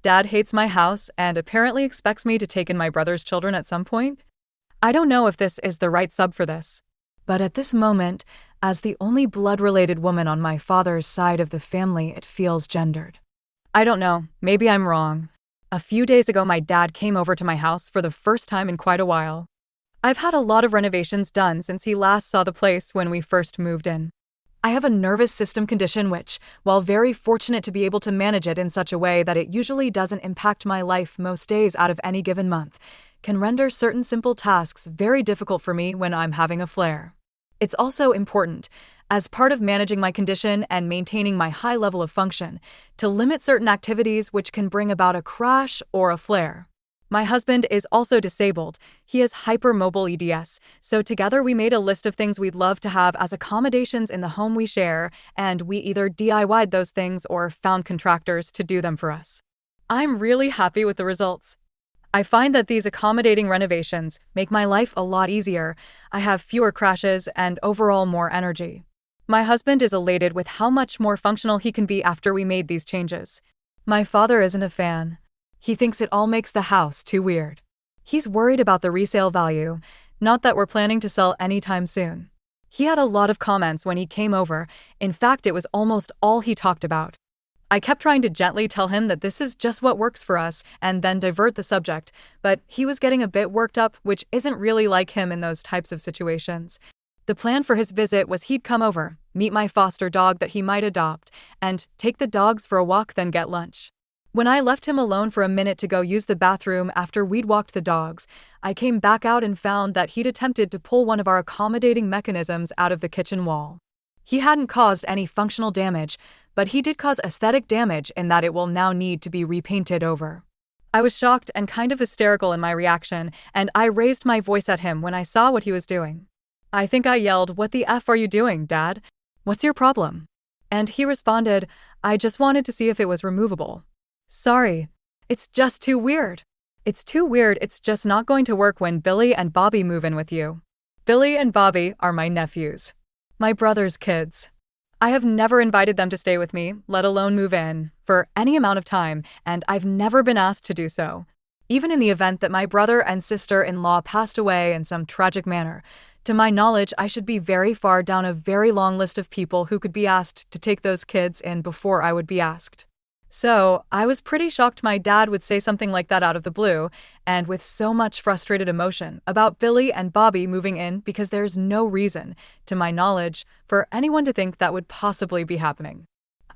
Dad hates my house and apparently expects me to take in my brother's children at some point. I don't know if this is the right sub for this. But at this moment, as the only blood-related woman on my father's side of the family, it feels gendered. I don't know, maybe I'm wrong. A few days ago, my dad came over to my house for the first time in quite a while. I've had a lot of renovations done since he last saw the place when we first moved in. I have a nervous system condition which, while very fortunate to be able to manage it in such a way that it usually doesn't impact my life most days out of any given month, can render certain simple tasks very difficult for me when I'm having a flare. It's also important, as part of managing my condition and maintaining my high level of function, to limit certain activities which can bring about a crash or a flare. My husband is also disabled. He has hypermobile EDS, so together we made a list of things we'd love to have as accommodations in the home we share, and we either DIY'd those things or found contractors to do them for us. I'm really happy with the results. I find that these accommodating renovations make my life a lot easier. I have fewer crashes and overall more energy. My husband is elated with how much more functional he can be after we made these changes. My father isn't a fan. He thinks it all makes the house too weird. He's worried about the resale value, not that we're planning to sell anytime soon. He had a lot of comments when he came over. In fact, it was almost all he talked about. I kept trying to gently tell him that this is just what works for us and then divert the subject, but he was getting a bit worked up, which isn't really like him in those types of situations. The plan for his visit was he'd come over, meet my foster dog that he might adopt, and take the dogs for a walk, then get lunch. When I left him alone for a minute to go use the bathroom after we'd walked the dogs, I came back out and found that he'd attempted to pull one of our accommodating mechanisms out of the kitchen wall. He hadn't caused any functional damage, but he did cause aesthetic damage in that it will now need to be repainted over. I was shocked and kind of hysterical in my reaction, and I raised my voice at him when I saw what he was doing. I think I yelled, "What the F are you doing, Dad? What's your problem?" And he responded, "I just wanted to see if it was removable." Sorry. It's just too weird. It's too weird. It's just not going to work when Billy and Bobby move in with you. Billy and Bobby are my nephews. My brother's kids. I have never invited them to stay with me, let alone move in, for any amount of time, and I've never been asked to do so. Even in the event that my brother and sister-in-law passed away in some tragic manner, to my knowledge, I should be very far down a very long list of people who could be asked to take those kids in before I would be asked. So, I was pretty shocked my dad would say something like that out of the blue, and with so much frustrated emotion about Billy and Bobby moving in because there's no reason, to my knowledge, for anyone to think that would possibly be happening.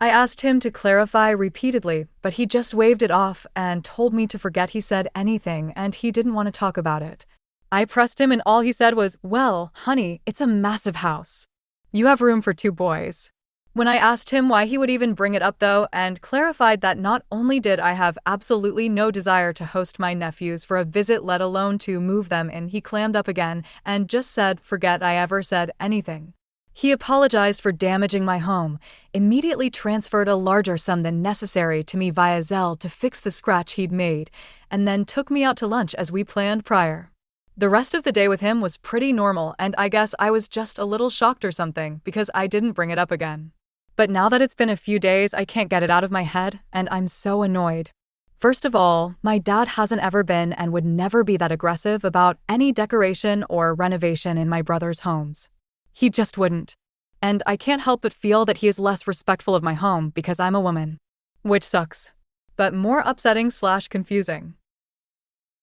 I asked him to clarify repeatedly, but he just waved it off and told me to forget he said anything and he didn't want to talk about it. I pressed him and all he said was, "Well, honey, it's a massive house. You have room for 2 boys. When I asked him why he would even bring it up though, and clarified that not only did I have absolutely no desire to host my nephews for a visit let alone to move them in, he clammed up again and just said, "Forget I ever said anything." He apologized for damaging my home, immediately transferred a larger sum than necessary to me via Zelle to fix the scratch he'd made, and then took me out to lunch as we planned prior. The rest of the day with him was pretty normal, and I guess I was just a little shocked or something because I didn't bring it up again. But now that it's been a few days, I can't get it out of my head, and I'm so annoyed. First of all, my dad hasn't ever been and would never be that aggressive about any decoration or renovation in my brother's homes. He just wouldn't. And I can't help but feel that he is less respectful of my home because I'm a woman. Which sucks. But more upsetting/confusing.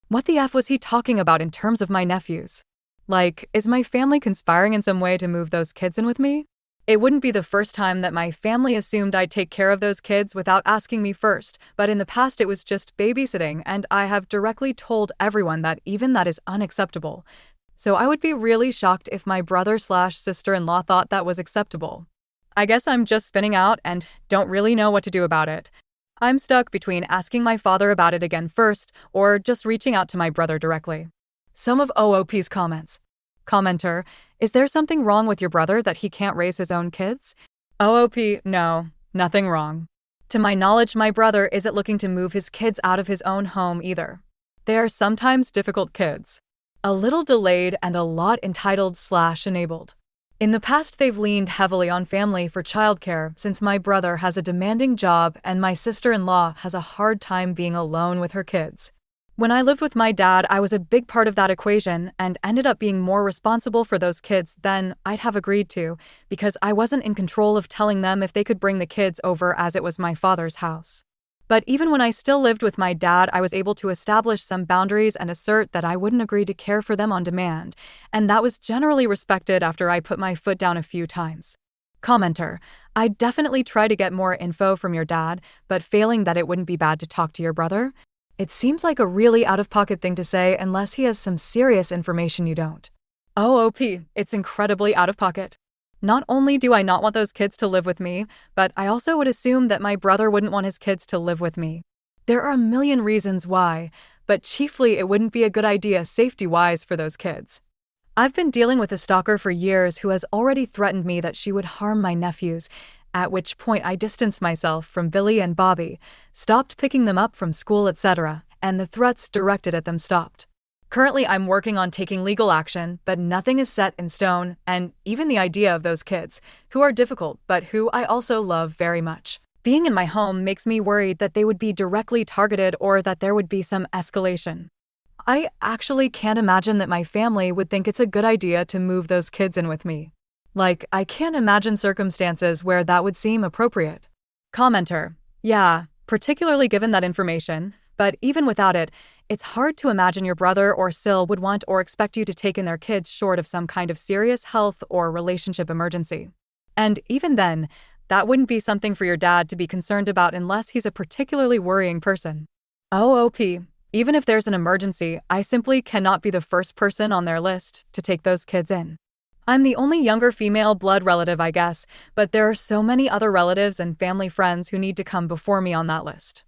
What the F was he talking about in terms of my nephews? Like, is my family conspiring in some way to move those kids in with me? It wouldn't be the first time that my family assumed I'd take care of those kids without asking me first, but in the past it was just babysitting, and I have directly told everyone that even that is unacceptable. So I would be really shocked if my brother/sister-in-law thought that was acceptable. I guess I'm just spinning out and don't really know what to do about it. I'm stuck between asking my father about it again first or just reaching out to my brother directly. Some of OOP's comments. Commenter, is there something wrong with your brother that he can't raise his own kids? OOP, no, nothing wrong. To my knowledge, my brother isn't looking to move his kids out of his own home either. They are sometimes difficult kids. A little delayed and a lot entitled/enabled. In the past, they've leaned heavily on family for childcare since my brother has a demanding job and my sister-in-law has a hard time being alone with her kids. When I lived with my dad, I was a big part of that equation and ended up being more responsible for those kids than I'd have agreed to because I wasn't in control of telling them if they could bring the kids over as it was my father's house. But even when I still lived with my dad, I was able to establish some boundaries and assert that I wouldn't agree to care for them on demand, and that was generally respected after I put my foot down a few times. Commenter: I definitely try to get more info from your dad, but failing that, it wouldn't be bad to talk to your brother? It seems like a really out-of-pocket thing to say unless he has some serious information you don't. OOP, it's incredibly out of pocket. Not only do I not want those kids to live with me, but I also would assume that my brother wouldn't want his kids to live with me. There are a million reasons why, but chiefly it wouldn't be a good idea safety-wise for those kids. I've been dealing with a stalker for years who has already threatened me that she would harm my nephews, at which point I distanced myself from Billy and Bobby, stopped picking them up from school, etc., and the threats directed at them stopped. Currently, I'm working on taking legal action, but nothing is set in stone, and even the idea of those kids, who are difficult but who I also love very much, being in my home makes me worried that they would be directly targeted or that there would be some escalation. I actually can't imagine that my family would think it's a good idea to move those kids in with me. Like, I can't imagine circumstances where that would seem appropriate. Commenter: yeah, particularly given that information, but even without it, it's hard to imagine your brother or Sil would want or expect you to take in their kids short of some kind of serious health or relationship emergency. And even then, that wouldn't be something for your dad to be concerned about unless he's a particularly worrying person. OOP, even if there's an emergency, I simply cannot be the first person on their list to take those kids in. I'm the only younger female blood relative, I guess, but there are so many other relatives and family friends who need to come before me on that list.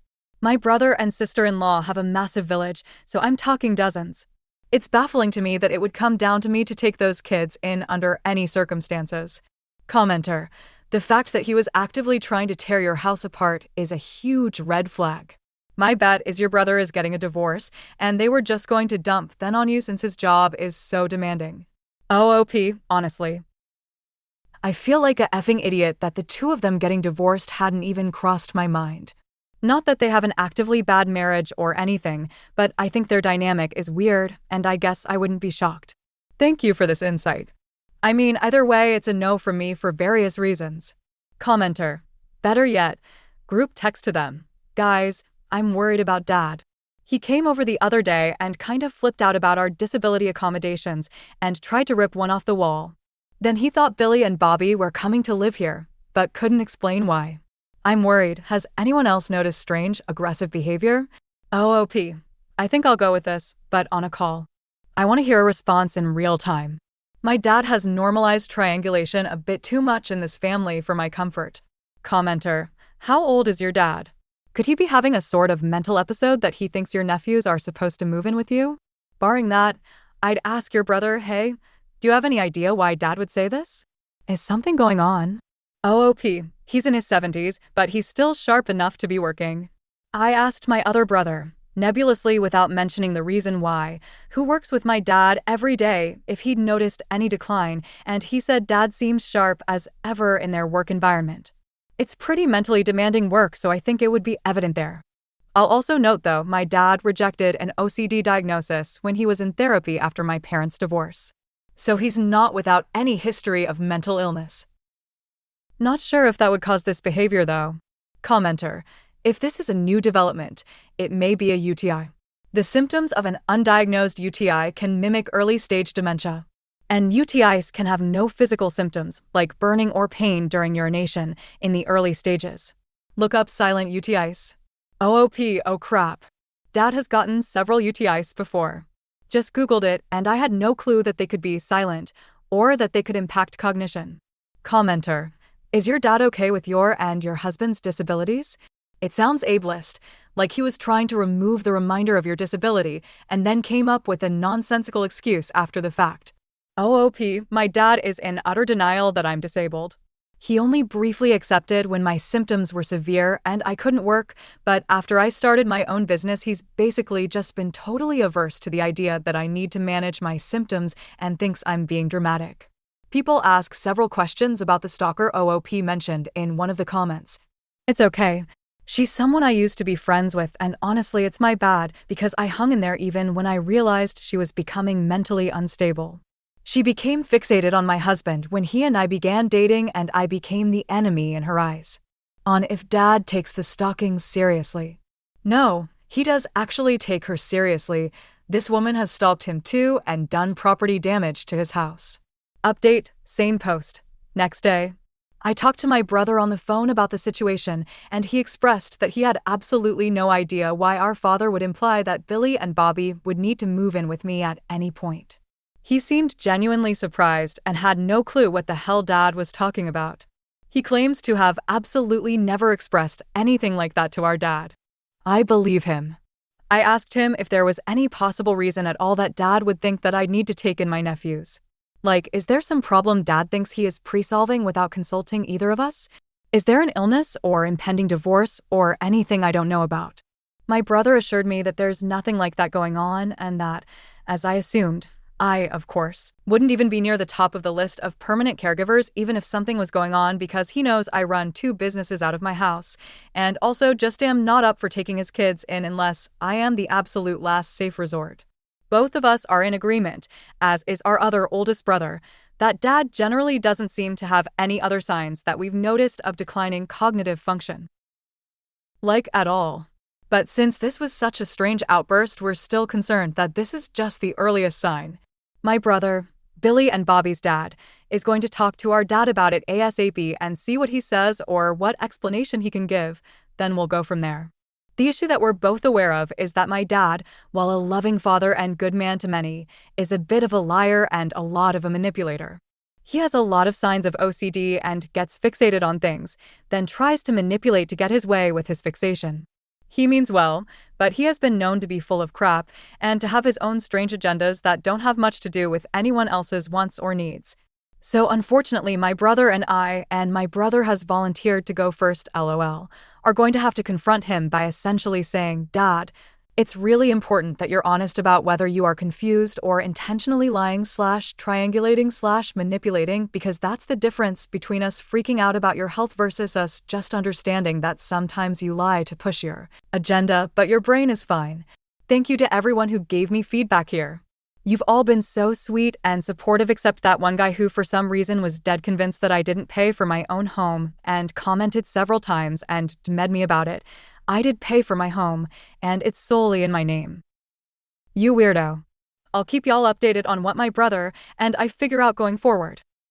My brother and sister-in-law have a massive village, so I'm talking dozens. It's baffling to me that it would come down to me to take those kids in under any circumstances. Commenter: the fact that he was actively trying to tear your house apart is a huge red flag. My bet is your brother is getting a divorce, and they were just going to dump then on you since his job is so demanding. OOP, honestly. I feel like a effing idiot that the two of them getting divorced hadn't even crossed my mind. Not that they have an actively bad marriage or anything, but I think their dynamic is weird, and I guess I wouldn't be shocked. Thank you for this insight. I mean, either way, it's a no from me for various reasons. Commenter: better yet, group text to them. Guys, I'm worried about Dad. He came over the other day and kind of flipped out about our disability accommodations and tried to rip one off the wall. Then he thought Billy and Bobby were coming to live here, but couldn't explain why. I'm worried. Has anyone else noticed strange, aggressive behavior? OOP. I think I'll go with this, but on a call. I want to hear a response in real time. My dad has normalized triangulation a bit too much in this family for my comfort. Commenter: how old is your dad? Could he be having a sort of mental episode that he thinks your nephews are supposed to move in with you? Barring that, I'd ask your brother, hey, do you have any idea why Dad would say this? Is something going on? OOP. He's in his 70s, but he's still sharp enough to be working. I asked my other brother, nebulously without mentioning the reason why, who works with my dad every day, if he'd noticed any decline, and he said Dad seems sharp as ever in their work environment. It's pretty mentally demanding work, so I think it would be evident there. I'll also note, though, my dad rejected an OCD diagnosis when he was in therapy after my parents' divorce. So he's not without any history of mental illness. Not sure if that would cause this behavior, though. Commenter: if this is a new development, it may be a UTI. The symptoms of an undiagnosed UTI can mimic early-stage dementia. And UTIs can have no physical symptoms, like burning or pain during urination, in the early stages. Look up silent UTIs. OOP, oh crap. Dad has gotten several UTIs before. Just Googled it, and I had no clue that they could be silent, or that they could impact cognition. Commenter: is your dad okay with your and your husband's disabilities? It sounds ableist, like he was trying to remove the reminder of your disability and then came up with a nonsensical excuse after the fact. OOP, my dad is in utter denial that I'm disabled. He only briefly accepted when my symptoms were severe and I couldn't work, but after I started my own business, he's basically just been totally averse to the idea that I need to manage my symptoms and thinks I'm being dramatic. People ask several questions about the stalker OOP mentioned in one of the comments. It's okay. She's someone I used to be friends with, and honestly, it's my bad because I hung in there even when I realized she was becoming mentally unstable. She became fixated on my husband when he and I began dating, and I became the enemy in her eyes. On if Dad takes the stalking seriously. No, he does actually take her seriously. This woman has stalked him too and done property damage to his house. Update, same post. Next day. I talked to my brother on the phone about the situation, and he expressed that he had absolutely no idea why our father would imply that Billy and Bobby would need to move in with me at any point. He seemed genuinely surprised and had no clue what the hell Dad was talking about. He claims to have absolutely never expressed anything like that to our dad. I believe him. I asked him if there was any possible reason at all that Dad would think that I'd need to take in my nephews. Like, is there some problem Dad thinks he is pre-solving without consulting either of us? Is there an illness or impending divorce or anything I don't know about? My brother assured me that there's nothing like that going on and that, as I assumed, I, of course, wouldn't even be near the top of the list of permanent caregivers even if something was going on because he knows I run 2 businesses out of my house and also just am not up for taking his kids in unless I am the absolute last safe resort. Both of us are in agreement, as is our other oldest brother, that Dad generally doesn't seem to have any other signs that we've noticed of declining cognitive function. Like at all. But since this was such a strange outburst, we're still concerned that this is just the earliest sign. My brother, Billy and Bobby's dad, is going to talk to our dad about it ASAP and see what he says or what explanation he can give, then we'll go from there. The issue that we're both aware of is that my dad, while a loving father and good man to many, is a bit of a liar and a lot of a manipulator. He has a lot of signs of OCD and gets fixated on things, then tries to manipulate to get his way with his fixation. He means well, but he has been known to be full of crap and to have his own strange agendas that don't have much to do with anyone else's wants or needs. So unfortunately, my brother and I, and my brother has volunteered to go first, LOL, are going to have to confront him by essentially saying, Dad, it's really important that you're honest about whether you are confused or intentionally lying / triangulating / manipulating, because that's the difference between us freaking out about your health versus us just understanding that sometimes you lie to push your agenda, but your brain is fine. Thank you to everyone who gave me feedback here. You've all been so sweet and supportive except that one guy who for some reason was dead convinced that I didn't pay for my own home and commented several times and med me about it. I did pay for my home, and it's solely in my name. You weirdo. I'll keep y'all updated on what my brother and I figure out going forward.